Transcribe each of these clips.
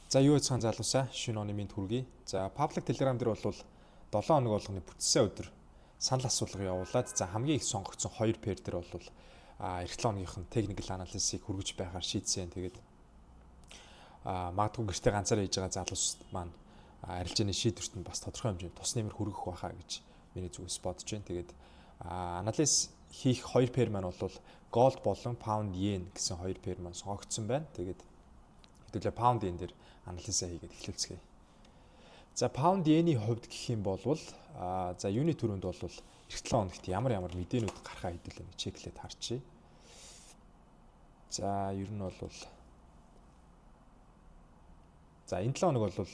За юу яцхан залуусаа шинэ оны минь хүргэе. За паблик телеграм дээр бол 7 хоног болгоны бүтцсэн өдөр санал асуулга явуулаад за хамгийн их сонгогдсон 2 пэр дээр бол эх 7 хоногийнх нь техникэл анализыг хүргэж байхаар шийдсэн. Тэгээд магадгүй гэртээ ганцаараа хийж байгаа залуус маань арилжааны шийдвэрт нь бас тодорхой хэмжээнд тус нэмэр хүргэх байхаа гэж миний зүгээс бодож байна. Тэгээд анализ хийх 2 пэр маань бол голд болон паунд йен гэсэн 2 пэр маань сонгогдсон байна. Тэгээд хэдүүлээ паунд йен дээр анализаа хийгээд эхлүүлцгээе. За паунд йений хувьд гэх юм бол за юуны төрөнд бол эх 7 хоногт ямар мэдээнүүд гарахаа хэдүүлээ чеклээд харчия. За ер нь бол за энэ 7 хоног бол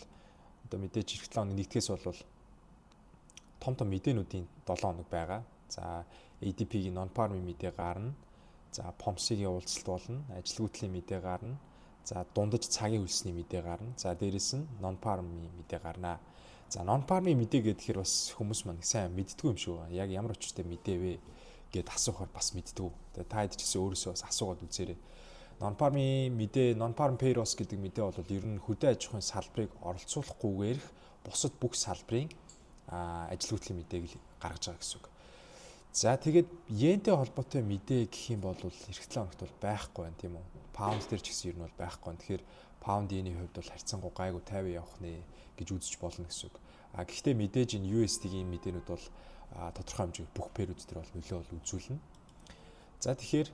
одоо мэдээж эх 7 хоног нэгдгээс бол том мэдээнүүдийн 7 хоног байгаа. За ADP-ийн non-farm мэдээ гарна. За POMC-ийн уулзалт болно. Ажилгүйдлийн мэдээ гарна. За дундаж цагийн хөлсний мэдээ гарна. За дээрэс нь non-farm-ийн мэдээ гарна. За non-farm-ийн мэдээ гэхээр бас хүмүүс маань сайн мэддэггүй юм шиг байна. Яг ямар очтой мэдээ вэ гэд асуухаар бас мэддэггүй. Тэгээ та хэд ч гэсэн өөрөөсөө бас асуугаад үзээрэй. Non-farm-ийн мэдээ, non-farm payrolls гэдэг мэдээ бол ер нь хөдөө аж ахуйн салбарыг оролцуулахгүйгээр бусад бүх салбарын ажилгүйдлийн мэдээг гаргаж байгаа гэсэн үг. За тэгээд йентэй холбоотой мэдээ гэх юм бол эх 7 хоногт бол байхгүй байна тийм үү. Паунд дээр ч гэсэн ер нь бол байхгүй байна. Тэгэхээр паунд йений хувьд бол харьцангуй гайгүй 50 явах нэ гэж үзэж болно гэсэн үг. Гэхдээ мэдээж энэ USD-ийн мэдээнүүд бол тодорхой хэмжээний бүх пэрүүд дээр бол нөлөө үзүүлнэ. За тэгэхээр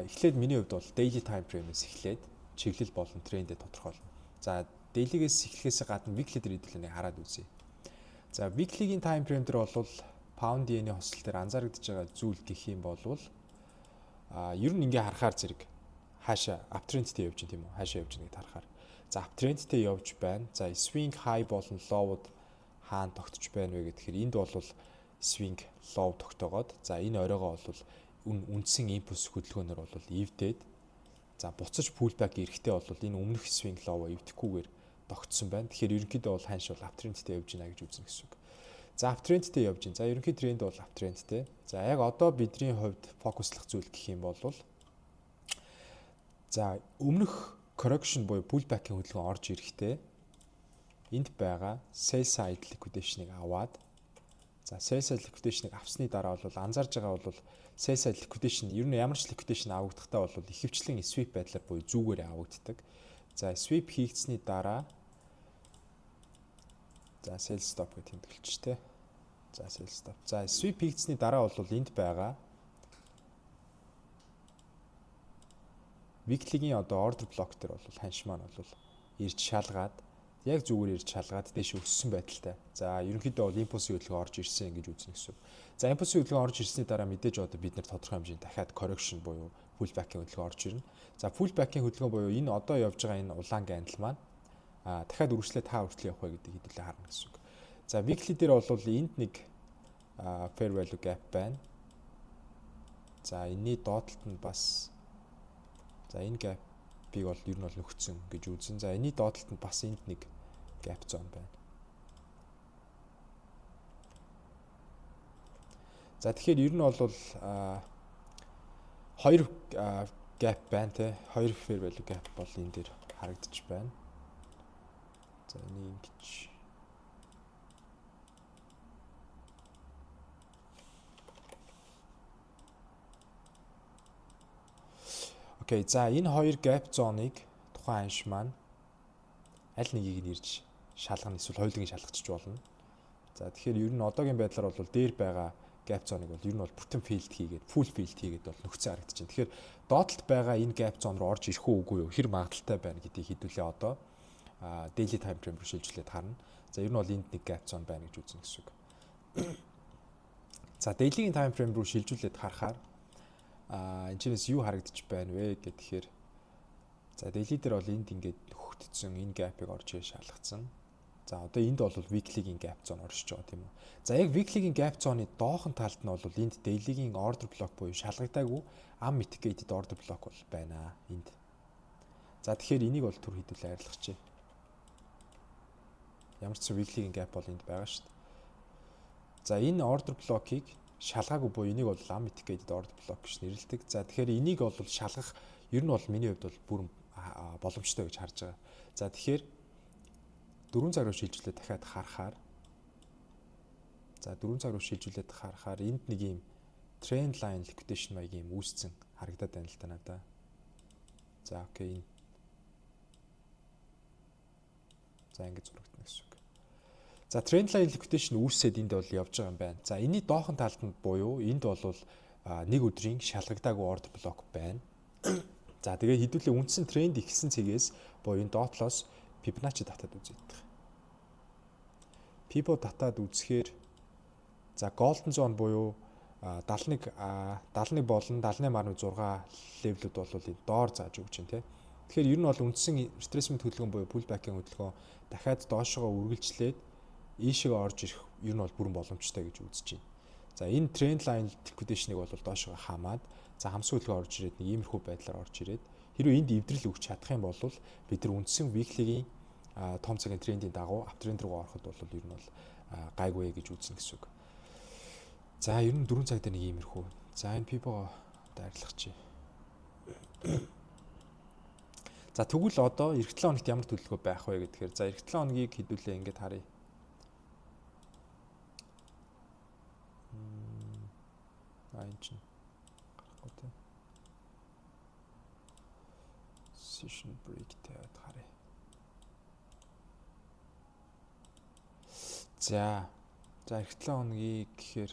эхлээд миний хувьд бол daily time frame-ээс эхлээд чиглэл болон трендээ тодорхойлно. За daily-гээс эхлэхээс гадна weekly дээр хэдүүлээ хараад үзье. За weekly-гийн time frame дээр бол паунд йений хослол дээр анзаарэгдэж байгаа зүйл гэх юм бол ер нь ингээ харахаар зэрэг хаашаа uptrendтэй явж байна тийм үү? Хаашаа явж байна гэдээ харахаар. За uptrendтэй явж байна. За swing high болон low-уд хаана тогтож байна вэ гэхээр энд бол swing low тогтоогоод за энэ оройгоо бол үндсэн импульс хөдөлгөөнөөр бол эвдээд за буцаж pullback ирэхдээ бол энэ өмнөх swing low-а эвдэхгүйгээр тогтсон байна. Тэгэхээр ерөнхийдөө бол ханш бол uptrendтэй явж байна гэж үзнэ гэсэн үг. За uptrendтэй явж байна. За ерөнхий тренд бол uptrendтэй. За яг одоо бидний хувьд фокуслах зүйл гэх юм бол за өмнөх correction буюу pullback-ийн хөдөлгөөн орж ирэхдээ энд байгаа sell side liquidation-ыг аваад за sell side liquidation-ыг авсны дараа бол анзаарж байгаа бол sell side liquidation ер нь ямар ч liquidation авагдахтаа бол ихэвчлэн sweep байдлаар буюу зүүгээр авагддаг. За sweep хийгдсэний дараа за sell stop гэж тэмдэглэж тэ. За sell stop. За sweep хийгдсэний дараа бол энд байгаа weekly-гийн одоо order block дээр бол ханш маань бол ирж шалгаад яг зүгээр ирж шалгаад дэше өссөн байдалтай. За ерөнхийдөө бол импульсийн хөдөлгөөн орж ирсэн гэж үзнэ гэсэн. За импульсийн хөдөлгөөн орж ирсний дараа мэдээж одоо бид нар тодорхой хэмжээнд дахиад correction буюу pullback-ийн хөдөлгөөн орж ирнэ. За pullback-ийн хөдөлгөөн буюу энэ одоо явж байгаа энэ улаан гандал маань дахиад үргэлжлээд та хүртэл явах вэ гэдэг хэдүүлээ харна гэсэн үг. За weekly дээр бол энд нэг fair value gap байна. За энэний доотлолт нь бас за энэ gap-ыг бол ер нь бол нөхцөн гэж үзэн. За энэний доотлолт нь бас энд нэг gap zone байна. За тэгэхээр ер нь бол хоёр gap байна те. Хоёр fair value gap бол энэ дээр харагдчих байна. За энийг ингэж окей, за энэ хоёр gap zone-ыг тухайн анш маань аль нэгийг нь ирж шалгана эсвэл хоёулыг нь шалгачиж болно. За тэгэхээр ер нь одоогийн байдлаар бол дээр байгаа gap zone-ыг бол ер нь бол бүтэн field хийгээд full field хийгээд бол нөхцөн харагдаж байна. Тэгэхээр доотлолт байгаа энэ gap zone руу орж ирэх үү үгүй юу? Хэр магадaltaй байна гэдгийг хэдүүлээ одоо daily time frame руу шилжүүлээд харна. За ер нь бол энд нэг gap zone байна гэж үзнэ гэсэн үг. За daily-ийн time frame руу шилжүүлээд харахаар энэ чинээс юу харагдаж байна вэ гэхээр за daily дээр бол энд ингээд нөхөгдсөн энэ gap-ыг орж ирж шалгацсан. За одоо энд бол weekly-гийн gap zone оршиж байгаа тийм үү. За яг weekly-гийн gap zone-ы доохон талд нь бол энд daily-гийн order block буюу шалгагдаагүй unmitigated order block бол байна энд. За тэгэхээр энийг бол түр хэдүүлээ арилгачих. Ямар ч weekly-гийн gap бол энд байгаа шүү дээ. За энэ order block-ыг шалгаагүй буюу энийг бол unmitigated order block гэж нэрлэдэг. За тэгэхээр энийг бол шалгах ер нь бол миний хувьд бол бүр боломжтой гэж харж байгаа. За тэгэхээр 4 цаг руу шилжүүлээд дахиад харахаар за 4 цаг руу шилжүүлээд харахаар энд нэг юм trend line liquidation маягийн юм үүсцэн харагдаад байна л да надаа. За окей. За ингэж зурагдана гэсэн үг. За trend line liquidation үүсээд энд бол явж байгаа юм байна. За энэний доохон талд нь буюу энд бол нэг өдрийн шалгагдаагүй order block байна. За тэгээ хэдүүлээ үндсэн тренд ихсэн цэгээс буюу энэ доотлоос Fibonacci датад үзэгдэх. Fibo датад үзэхээр за golden zone буюу 71 болон 78.6 левелүүд бол энэ доор зааж өгч байна тийм. Тэгэхээр ер нь бол үндсэн retracement хөдөлгөөн буюу pullback-ийн хөдөлгөөн дахиад доошогоо үргэлжлээд ийшээ орж ирэх ер нь бол бүрэн боломжтой гэж үзэж байна. За энэ trend line liquidation-ыг бол доошогоо хамаад за хамсаа хөдөлгөөн орж ирээд нэг иймэрхүү байдлаар орж ирээд хэрвээ энд эвдрэл өгч чадах юм бол бид нар үндсэн weekly-гийн том цагийн трендийн дагуу аптрend руу ороход бол ер нь бол гайгүй гэж үзнэ гэсэн үг. За ер нь 4 цаг дээр нэг иймэрхүү. За энэ Fibo дайрлах чи. За тэгвэл одоо эх 7 хоногт ямар төлөвлөгөө байх вэ гэхээр за эх 7 хоногийг хэдүүлээ ингээд харъя. Энэ чинь гарахгүй тийм. Session break тавиад харъя. За эх 7 хоногийг гэхээр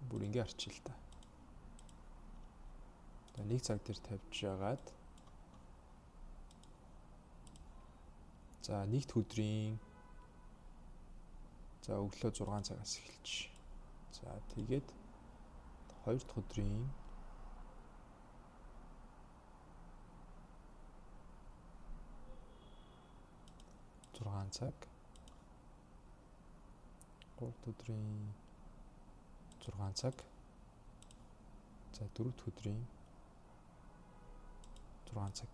бүр ингэ арчил та. За нэг цаг дээр тавьж яагаад за нэгд өдрийн за өглөө 6 цагаас эхэлж. За тэгээд хоёр дахь өдрийн цаг 3 дахь өдрийн 6 цаг за 4 дахь өдрийн 6 цаг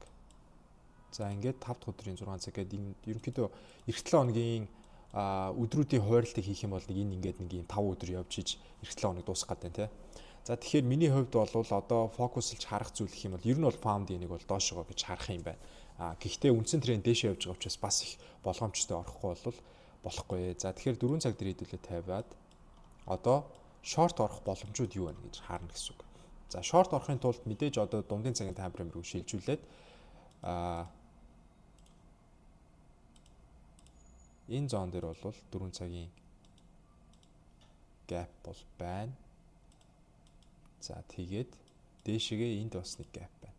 за ингээд 5 дахь өдрийн 6 цаг гэдэг ерөнхийдөө эх 7 хоногийн өдрүүдийн хуваарлтыг хийх юм бол энэ ингээд нэг юм 5 өдөр явж иж эх 7 хоног дуусгах гэдэг тийм. За тэгэхээр миний хувьд бол одоо фокуслж харах зүйл гэх юм бол ер нь бол found-ийг бол доошогоо гэж харах юм байна. Гэхдээ үндсэн тренд дээшээ явж байгаа учраас бас их болгоомжтой орохгүй бол болохгүй. За тэгэхээр 4 цаг дээр хэдүүлээ тавиад одоо short орох боломжууд юу байна гэж харна гэсэн үг. За short орохын тулд мэдээж одоо дундын цагийн таймфрейм рүү шилжүүлээд энэ зон дээр бол 4 цагийн gap бол байна. За тэгээд дээшээгээ энд бас нэг gap байна.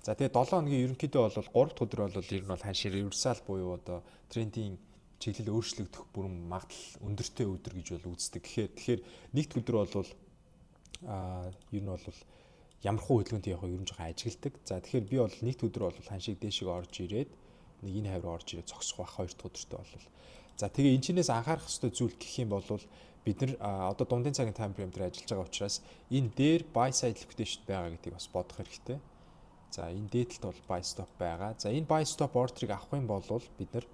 За тэгээд 7 хоногийн ерөнхийдөө бол 3 дахь өдөр бол ер нь бол ханшир reversal буюу одоо трендийн чиглэл өөрчлөгдөх бүрэн магадлал өндөртэй өдөр гэж бол үздэг. Тэгэхээр нэгд өдөр бол ер нь бол ямархуу хөдөлгөөнт явах ер нь жоохон ажигладаг. За тэгэхээр би бол нэгд өдөр бол ханшиг дээшээ орж ирээд нэг энэ хавь руу орж ирээд зогсох байх хоёр дахь өдөртөө бол. За тэгээ энэ чинээс анхаарах ёстой зүйл гэх юм бол бид нар одоо дундын цагийн таймфрейм дээр ажиллаж байгаа учраас энэ дээр buy side liquidation байгаа гэдгийг бас бодох хэрэгтэй. За энэ дээдлэлт бол buy stop байгаа. За энэ buy stop order-ыг авах юм бол бид нар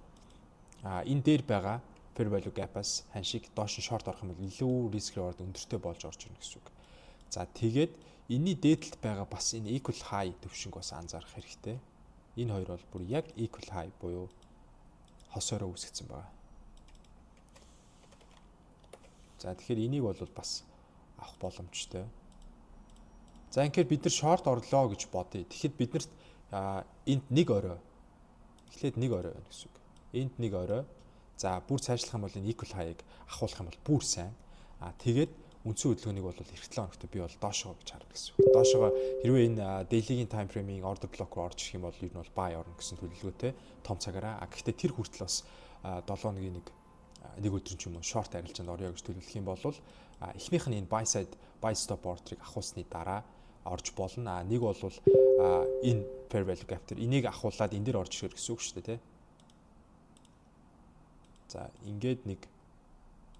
энэ дээр байгаа fair value gap-аас ханшиг доош нь short орох юм бол илүү risk reward өндөртэй болж орж ирнэ гэсэн үг. За тэгээд энэний дээдлэлт байгаа бас энэ equal high төвшинг бас анзаарах хэрэгтэй. Энэ хоёр бол бүр яг equal high буюу хосоороо үүсгэсэн байгаа. За тэгэхээр энийг бол бас авах боломжтой. За ингээд бид нар short орлоо гэж бодъё. Тэгэхэд бид нарт энд нэг орой. Эхлээд нэг орой байна гэсэн үг. Энд нэг орой. За бүр цаашлах юм бол энэ equal high-ыг ахуулах юм бол бүр сайн. Тэгээд үндсэн хөдөлгөөнийг бол эх 7 хоногт би бол доошоо гэж харна гэсэн үг. Доошоо хэрвээ энэ daily-гийн time frame-ийн order block руу орж ирэх юм бол ер нь бол buy орно гэсэн төлөвлөгөөтэй том цагаараа. Гэхдээ тэр хүртэл бас 7 хоногийн нэг өдөр ч юм уу short арилжаанд орё гэж төлөвлөх юм бол эхнийх нь энэ buy side buy stop order-ыг ахуулсны дараа орж болно. Нэг бол энэ fair value gap дээр энийг ахуулаад энэ дээр орж ирэх гэсэн үг шүү дээ, тий. За ингээд нэг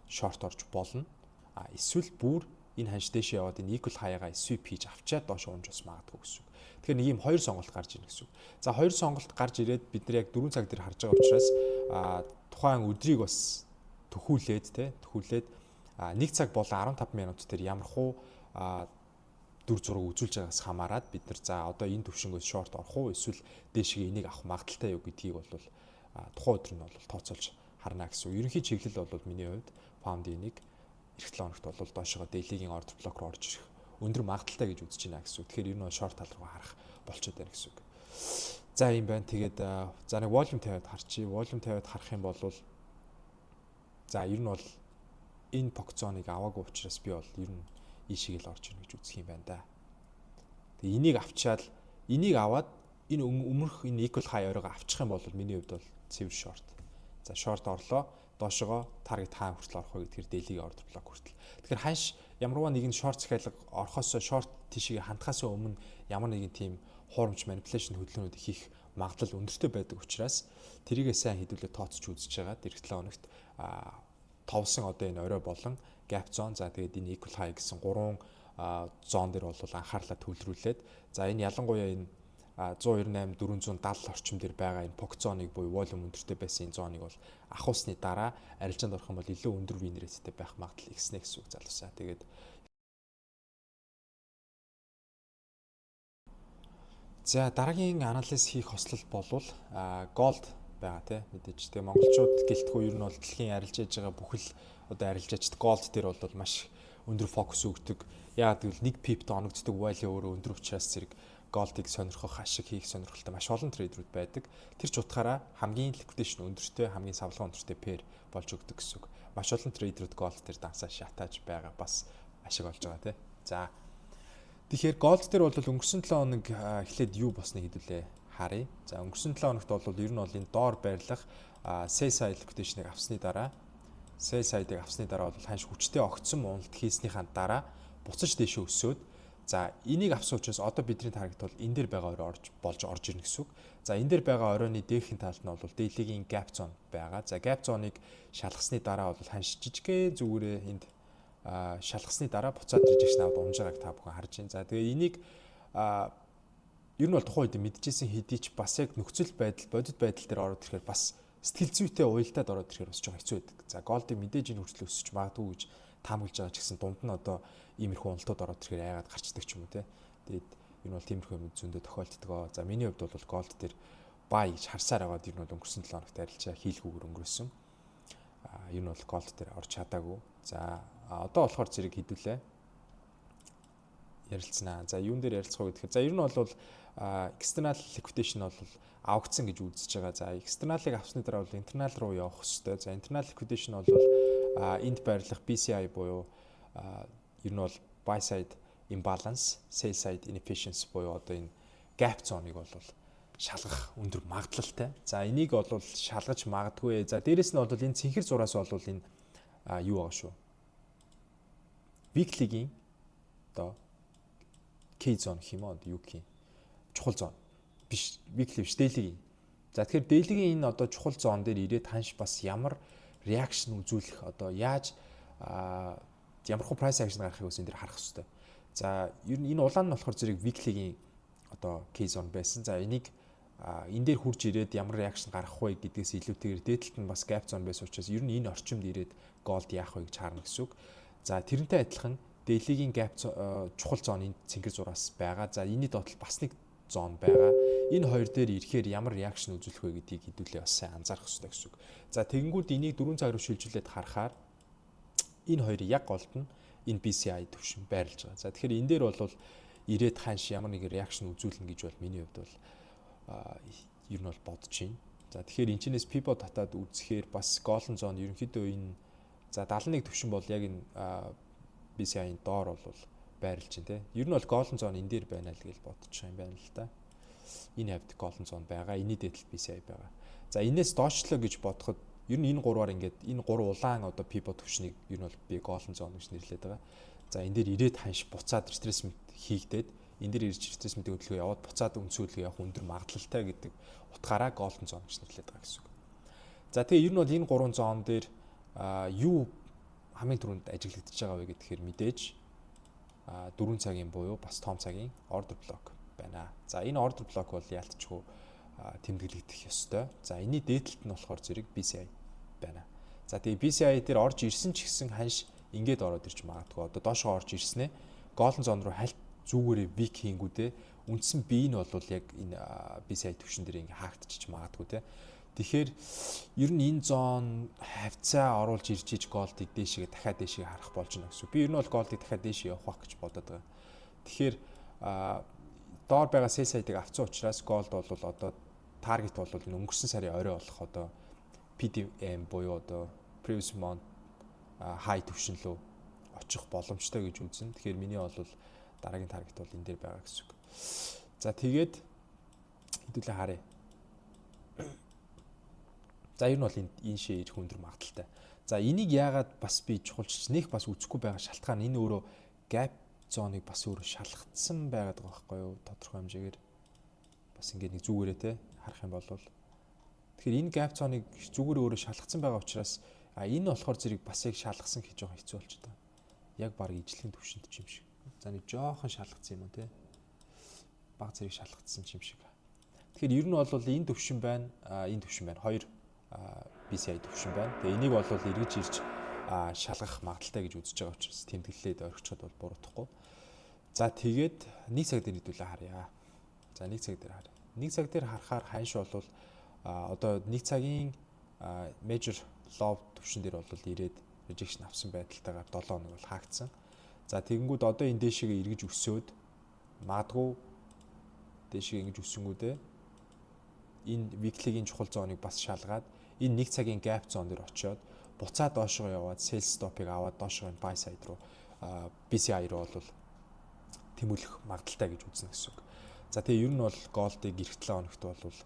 short орж болно. Эсвэл бүр энэ ханш дэше яваад энэ equal high-гаа sweep хийж авчаад доош унж бас магадгүй гэсэн үг. Тэгэхээр нэг юм хоёр сонголт гарч ирнэ гэсэн үг. За хоёр сонголт гарч ирээд бид нар яг 4 цаг дээр харж байгаа учраас тухайн өдрийг бас төхүүлээд 1 цаг болон 15 минут дээр ямархуу дүр зураг үзүүлж байгаас хамаарат бид нар за одоо энэ төвшингөөс шорт орох уу эсвэл дээшгээ энийг авах магадaltaй юу гэдгийг бол тухайн өдөр нь бол тооцоолж харна гэсэн. Ерөнхий чиглэл бол миний хувьд pound-ийг эх 7 хоногт бол доошоо daily-гийн order block руу орж ирэх өндөр магадaltaй гэж үзэж байна гэсэн. Тэгэхээр ер нь шорт тал руу харах болчиход байна гэсэн үг. За юм байна. Тэгээд за нэг volume тавиад харчи. Volume тавиад харах юм бол за ер нь бол энэ покзоныг аваагүй учраас би бол ер нь ийшийг л орж ирнэ гэж үзэх юм байна да. Тэгээ энийг авчаал энийг аваад энэ өмнөх энэ equal high оройгоо авчих юм бол миний хувьд бол цэвэр short. За short орлоо доошогоо target хаа хүртэл орох вэ гэдгээр daily order block хүртэл. Тэгэхээр ханш ямарваа нэгэн short захиалга орохоос short тийшээ хандхаас өмнө ямар нэгэн тийм хуурамч manipulation хөдөлгөөнүүд хийх магадлал өндөртэй байдаг учраас тэрийгээ сайн хэдүүлээ тооцож үзэж байгаа. Эх 7 хоногт товсон одоо энэ орой болон gap zone за тэгээд энэ equal high гэсэн 3 зон дээр бол анхаарлаа төвлөрүүлээд за энэ ялангуяа энэ 128 470 орчим дээр байгаа энэ POC зоныг буюу volume өндөртэй байсан энэ зоныг бол ахуусны дараа арилжаанд орох юм бол илүү өндөр win rate-тэй байх магадлал ихснэ гэсэн үг залуусаа. Тэгээд за дараагийн анализ хийх хослол болвол gold байгаа тий мэдээж тэгээ монголчууд гэлтгүй ер нь бол дэлхийн арилжааж байгаа бүхэл одоо арилжаачд gold дээр бол маш өндөр фокус өгдөг. Яагаад гэвэл нэг pip-д оногддог value өөрөө өндөр учраас зэрэг gold-ыг сонирхох, ашиг хийх сонирхолтой маш олон трейдерүүд байдаг. Тэр ч утгаараа хамгийн liquidation өндөртэй, хамгийн савлгаа өндөртэй pair болж өгдөг гэсэн үг. Маш олон трейдерүүд gold дээр дансаа шатааж байгаа бас ашиг олж байгаа тий. За тэгэхээр gold дээр бол өнгөрсөн 7 хоног эхлээд юу босныг хэдүүлээ харъя. За өнгөрсөн 7 хоногт бол ер нь бол энэ доор байрлах sell side liquidation-ыг авсны дараа sell side-ыг авсны дараа бол ханш хүчтэй огцсон уналт хийснийхаа дараа буцаж дэшээ өсөөд за энийг авсан учраас одоо бидний таргет бол энэ дээр байгаа орой болж орж ирнэ гэсэн үг. За энэ дээр байгаа оройны дээхийн талд нь бол daily-гийн gap zone байгаа. За gap zone-ыг шалгасны дараа бол ханш жижигхэн зүгээрээ энд шалгасны дараа буцаад rejection аваад унж байгааг та бүхэн харж байна. За тэгээ энийг ер нь бол тухайн үед мэдчихсэн хэдий ч бас яг нөхцөл байдал бодит байдал дээр ороод ирэхээр бас сэтгэл зүйтэй уялдаад ороод ирэхээр бас жоохон хэцүү байдаг. За голдыг мэдээж энэ хүртэл өсөж магадгүй гэж таамаглаж байгаа ч гэсэн дунд нь одоо иймэрхүү уналтууд ороод ирэхээр айгаад гарчдаг ч юм уу те. Тэгээд энэ бол тиймэрхүү юм зөндөө тохиолддог. За миний хувьд бол голд дээр buy гэж харсаар байгаад ер нь бол өнгөрсөн 7 хоногт арилжаа хийлгүүгээр өнгөрөөсөн. Ер нь бол голд дээр орж чадаагүй. За одоо болохоор зэрэг хэдүүлээ ярилцсанаа. За юун дээр ярилцах вэ гэхээр за ер нь бол external liquidation бол авагдсан гэж үзэж байгаа. За external-ыг авсны дараа бол internal руу явах хэрэгтэй. За internal liquidation бол энд байрлах BCI буюу ер нь бол buy side imbalance, sell side inefficiency буюу одоо энэ gap zone-ыг бол шалгах өндөр магадлалтай. За энийг бол шалгаж магадгүй. За дээрэс нь бол энэ цэнхэр зураас бол энэ юу байгаа шүү. Weekly-гийн одоо K zone гэх юм уу юу гэх юм чухал зон биш weekly биш daily-гийн. За тэгэхээр daily-гийн энэ одоо чухал зон дээр ирээд ханш бас ямар reaction үзүүлэх одоо яаж ямар хөө price action гарахыг үсэн дээр харах хэрэгтэй. За ер нь энэ улаан нь болохоор зэрэг weekly-гийн одоо K zone байсан. За энийг энэ дээр хурж ирээд ямар reaction гарах вэ гэдгээс илүүтэйгээр дээдлэлт нь бас gap zone байсан учраас ер нь энэ орчимд ирээд gold яах вэ гэж харна гэсэн үг. За тэрнтэй адилхан daily-гийн gap чухал зооны цэнгэр зураас байгаа. За энэний доотлол бас нэг зон байгаа. Энэ хоёр дээр ирэхээр ямар реакшн үзүүлэх вэ гэдгийг хэдүүлээ бас сайн анзаарах хэрэгтэй гэсэн үг. За тэгэнгүүт энийг 4 цаг руу шилжүүлээд харахаар энэ хоёрыг яг голд нь энэ BCI төвшин байрлаж байгаа. За тэгэхээр энэ дээр бол ирээд ханш ямар нэг реакшн үзүүлнэ гэж бол миний хувьд бол ер нь бол бодож байна. За тэгэхээр энэчнээс pivot татаад үзэхээр бас golden zone ерөнхийдөө энэ за 71 төвшин бол яг энэ BCI-ийн доор бол байрлаж байна те. Ер нь бол golden zone энэ дээр байна л гэж бодож байгаа юм байна л да. Энэ хавьд golden zone байгаа. Энэний дэдэл BCI байгаа. За энэс доошлоо гэж бодоход ер нь энэ гурваар ингээд энэ гурван улаан одоо pivot төвшнийг ер нь бол би golden zone гэж нэрлэдэг байгаа. За энэ дээр ирээд ханш буцаад retracement хийгдээд энэ дээр ирж retracement-ийн хөдөлгөөн яваад буцаад үнцүүлгээ явах өндөр магадлалтай гэдэг утгаараа golden zone гэж нэрлэдэг байгаа гэсэн үг. За тэгээ ер нь бол энэ гурван зон дээр юу хамгийн түрүүнд ажиглагдаж байгаа вэ гэхээр мэдээж 4 цагийн буюу бас том цагийн order block байна. За энэ order block бол яалтчгүй тэмдэглэгдэх ёстой. За энэний дээдлэлт нь болохоор зэрэг BCI байна. За тэгээ BCI дээр орж ирсэн ч гэсэн ханш ингээд ороод ирж магадгүй. Одоо доошоо орж ирснээ golden zone руу Зүгээрээ вик хийнгүүдээ үндсэн бие нь бол яг энэ BCI төвшин дээр ингээ хаагдчих магадгүй те. Тэгэхээр ер нь энэ зон хавцаа оруулж ирж голдыг дээшээ дахиад дээшээ харах болж байна гэсэн. Би ер нь бол голдыг дахиад дээшээ явах гэж бодоод байгаа. Тэгэхээр доор байгаа сел сайдыг авсан учраас голд бол одоо таргет бол энэ өнгөрсөн сарын орой болох одоо PDM буюу одоо previous month high төвшин рүү очих боломжтой гэж үзнэ. Тэгэхээр миний бол дараагийн таргет бол энэ дээр байгаа гэсэн үг. За тэгээд хэдүүлээ харъя. За ер нь бол энэ шээ ирэх өндөр магадaltaй. За энийг яагаад бас би чухалч нэх бас үзэхгүй байгаа шалтгаан энэ өөрөө gap зоныг бас өөрөө шалгацсан байгаад байгаа байхгүй юу? Тодорхой хэмжээгээр бас ингээд нэг зүгээрээ те харах юм бол тэгэхээр энэ gap зоныг зүгээр өөрөө шалгацсан байгаа учраас энэ болохоор зэрэг бас яг шалгасан гэж жоохон хэцүү болчиход байгаа. Яг баг ижлэхэн төвшөнт юм шиг. За нэг жоохон шалгацсан юм уу те? Баг зэрэг шалгацсан юм шиг. Тэгэхээр ер нь бол энэ төвшин байна, энэ төвшин байна. Хоёр BCI төвшин байна. Тэгээ энийг бол эргэж ирж шалгах магадaltaй гэж үзэж байгаа учраас тэмдэглэлээд орхичод бол буруудахгүй. За тэгээд нэг цаг дээр хэдүүлээ харъя. За нэг цаг дээр харъя. Нэг цаг дээр харахаар ханш бол одоо нэг цагийн major low төвшин дээр бол ирээд rejection авсан байдалтайгаар 7 хоног бол хаагдсан. За тэгэнгүүт одоо энэ дээшээ эргэж өсөөд магадгүй дээшээ ингэж өссөнгүүдээ энэ weekly-гийн чухал зоныг бас шалгаад энэ нэг цагийн gap zone дээр очиод буцаад доошоо яваад sell stop-ыг аваад доошоо энэ buy side руу BCI руу бол тэмүүлэх магадaltaй гэж үзнэ гэсэн үг. За тэгээ ер нь бол gold-ыг эх 7 хоногт бол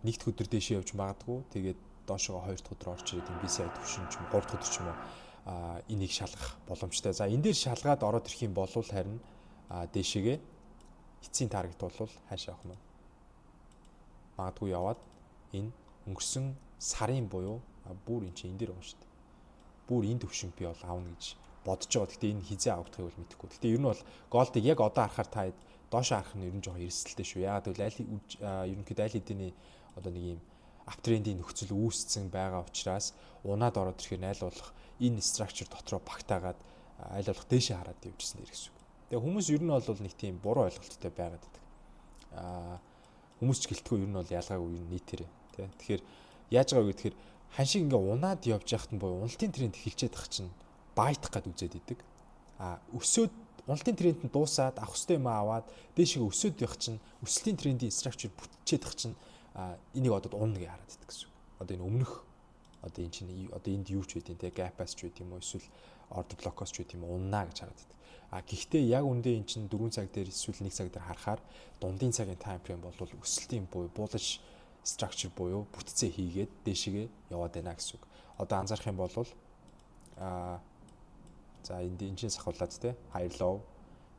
нэгд өдөр дээшээ явж магадгүй. Тэгээд доошоо 2 дахь өдөр орж ирээд энэ BCI төвшин ч юм 3 дахь өдөр ч юм уу энийг шалгах боломжтой. За энэ дээр шалгаад ороод ирэх юм бол харин дээшээгээ эцсийн таргет бол хаашаа авах нь магадгүй яваад энэ өнгөрсөн сарын буюу бүр энэ чинь энэ дээр байгаа шүү дээ. Бүр энэ төвшинг би бол аавна гэж бодож байгаа. Гэхдээ энэ хизээ авахдгийг бол мэдэхгүй. Гэхдээ ер нь бол голдыг яг одоо харахаар та доошоо харах нь ер нь жоохон эрсдэлтэй шүү. Яагаад гэвэл ерөнхийдөө аль хэдийн одоо нэг юм аптрендийн нөхцөл үүсцэн байгаа учраас унаад ороод ирэхээр айл болох энэ structure дотроо багтаагаад айл болох дээшээ хараад явжсэн дэр гэсэн үг. Тэгээ хүмүүс ер нь бол нэг тийм буруу ойлголттой байгаад байдаг. Хүмүүс ч гэлтгүй ер нь бол ялгаагүй ер нь нийтээрээ тий. Тэгэхээр яаж байгаа вэ гэхээр ханшиг ингээ унаад явж яхад нь буюу уналтын тренд эхэлчихэд тах чинь байтах гад үзээд идэг. Өсөөд уналтын тренд нь дуусаад авах ёстой юм аваад дээшээ өсөөд явах чинь өсөлтийн трендийн structure бүтчихэд тах чинь энийг одоо унна гэж хараад идэг гэсэн үг. Одоо энэ өмнөх одоо энэ чинь одоо энд юу ч үгүй тий gap-аас ч үгүй юм уу эсвэл order block-оос ч үгүй юм уннаа гэж хараад идэг. Гэхдээ яг үндэ эн чинь 4 цаг дээр эсвэл 1 цаг дээр харахаар дундын цагийн time frame бол өсөлтийн буюу bullish structure буюу бүтцээ хийгээд дээшээгээ яваад байна гэсэн үг. Одоо анзаарах юм бол за энэ чинь сахуулаад те higher low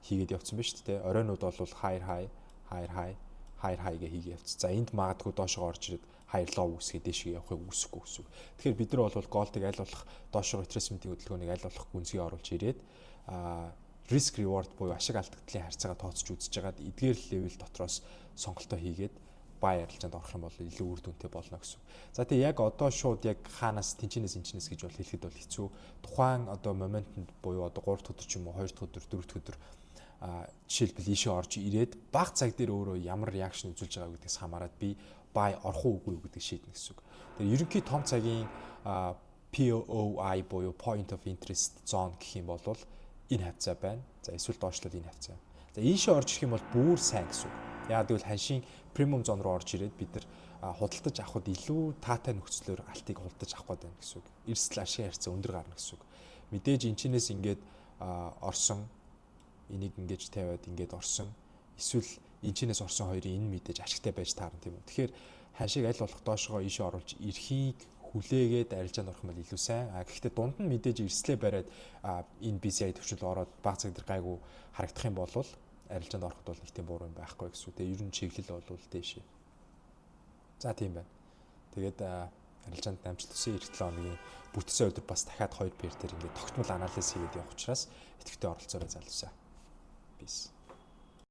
хийгээд явцсан ба шүү дээ. Оройнууд бол higher high гээ хийгээд явцсан. За энд магадгүй доошоо орж ирээд higher low үсгээд дээшээ явахыг үсэхгүй гэсэн үг. Тэгэхээр бид нар бол голдыг аль болох доошоо retracement-ийн хөдөлгөөнийг аль болох гүнзгий оруулж ирээд risk reward буюу ашиг алдагдлын харьцаагаа тооцож үзэж байгаад эдгээр level дотроос сонголтоо хийгээд buy арилжаанд орох юм бол илүү үр дүнтэй болно гэсэн. За тэгээ яг одоо шууд яг хаанаас тэнчнээс энчнээс гэж бол хэлэхэд бол хэцүү. Тухайн одоо моментод буюу одоо 3 дахь өдөр ч юм уу 2 дахь өдөр 4 дахь өдөр жишээлбэл ийшээ орж ирээд бага цаг дээр өөрөө ямар реакшн үзүүлж байгаа гэдгээс хамаарат би buy орох уугүй гэдэг шийднэ гэсэн үг. Тэгээ ерөнхий том цагийн POI буюу point of interest zone гэх юм бол энэ хавцаа байна. За эсвэл доошлол энэ хавцаа. За ийшээ орж ирэх юм бол бүр сайн гэсэн үг. Яг гэвэл ханшийн премиум зон руу орж ирээд бид нар худалдаж авахд илүү таатай нөхцлөөр алтыг худалдаж авах гэдэг гэсэн үг. Эрсдэл ашигын харьцаа өндөр гарна гэсэн үг. Мэдээж энэчнээс ингээд орсон энийг ингэж тавиад ингээд орсон эсвэл энэчнээс орсон хоёрын энэ мэдээж ашигтай байж таарна тийм үү. Тэгэхээр ханшиг аль болох доошоо ийшээ оруулж ирэхийг хүлээгээд арилжаанд орох юм бол илүү сайн. Гэхдээ дунд нь мэдээж эрслээ бариад энэ BCI төвшил ороод баг цаг дээр гайгүй харагдах юм бол арилжаанд ороход бол нэг тийм буруу юм байхгүй гэсэн. Тэгээ ер нь чиглэл бол дээшээ. За тийм байна. Тэгээд арилжаанд амжилт төсөө эх 7 хоногийн бүтцийн өдөр бас дахиад 2 пэр дээр ингээд тогтмол анализ хийгээд явах учраас идэвхтэй оролцоорой залуусаа. Peace.